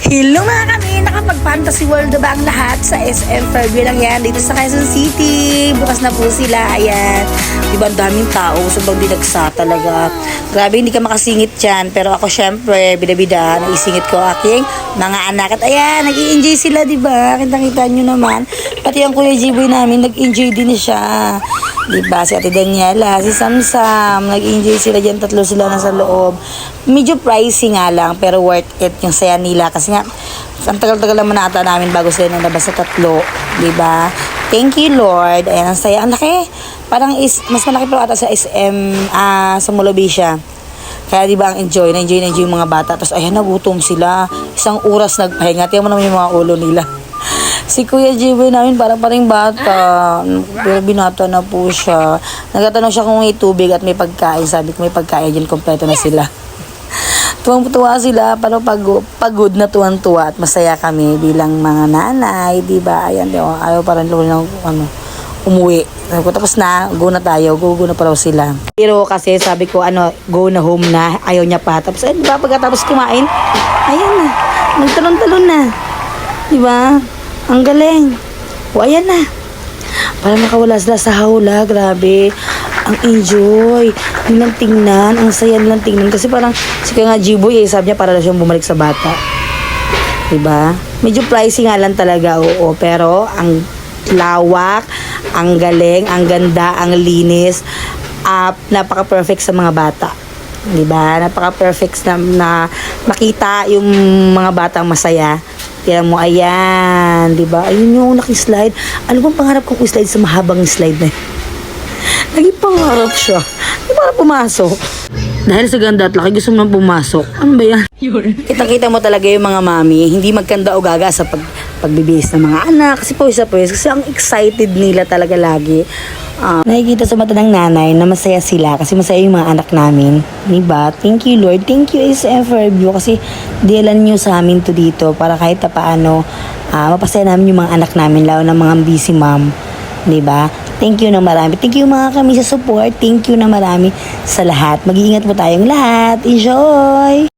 Hello mga kami! Nakapag-Fantasy World na ba ang lahat sa SM Fairview lang yan dito sa Quezon City? Bukas na po sila. Ayan. Diba ang daming tao? Sobrang dinagsa talaga. Grabe, hindi ka makasingit dyan. Pero ako syempre, bida-bida, naisingit ko aking mga anak. At ayan, nag-i-enjoy sila, diba? Kitang-kita nyo naman. Pati ang Kuya Jiboy namin, nag-enjoy din siya. Diba? Si Ate Daniela, si Samsam, nag-enjoy sila dyan. Tatlo sila nasa loob. Medyo pricey nga lang, pero worth it yung saya nila. Kasi nga, ang tagal-tagal naman ata namin bago sila nalabas sa tatlo. Diba? Thank you, Lord. Ayan, ang saya. Ang laki. Parang mas malaki pa ata sa SM, sa Molobisha. Kaya diba ang enjoy yung mga bata. Tapos ayan, nagutom sila. Isang oras nagpahinga. Tingnan mo naman yung mga ulo nila. Si Kuya Jiboy namin parang bata. Pero binata na po siya. Nagtatanong siya kung may tubig at may pagkain. Sabi ko may pagkain yun, kompleto na sila. Tuwang-tuwa sila, pero pagod na tuwang-tuwa at masaya kami bilang mga nanay, di ba? Ayan, ayaw parang umuwi. Sabi ko, tapos na, go na tayo, go na pa raw sila. Pero kasi sabi ko, go na home na, ayaw niya pa. Tapos, di ba, pagkatapos kumain, ayan na, nagtalon-talon na. Di ba? Ang galing. O, ayan na. Parang nakawala sila sa hawla, grabe. Ang enjoy. Nilang tingnan. Ang saya nilang tingnan. Kasi parang, si Kuya nga Jiboy, sabi niya para na siyang bumalik sa bata. Diba? Medyo pricey nga lang talaga, oo. Pero, ang lawak, ang galing, ang ganda, ang linis, napaka-perfect sa mga bata. Diba? Napaka-perfect na makita yung mga batang masaya. Kaya mo, ayan, diba? Ayun yung nakislide. Ano bang pangarap kong slide sa mahabang slide na yun? Naging pangarap siya. Hindi para pumasok. Dahil sa ganda at laki, gusto mo nang pumasok. Ano ba yan? Kitang-kita mo talaga yung mga mami, hindi magkanda o gaga sa pagbibihis ng mga anak. Kasi pawis. Kasi ang excited nila talaga lagi. Nakikita sa mata ng nanay na masaya sila kasi masaya yung mga anak namin. Diba? Thank you, Lord. Thank you, SM Fairview, kasi dilan nyo sa amin to dito para kahit paano mapasaya namin yung mga anak namin, lalo na mga busy mom. Diba? Thank you na marami. Thank you mga kami sa support. Thank you na marami sa lahat. Mag-iingat po tayong lahat. Enjoy!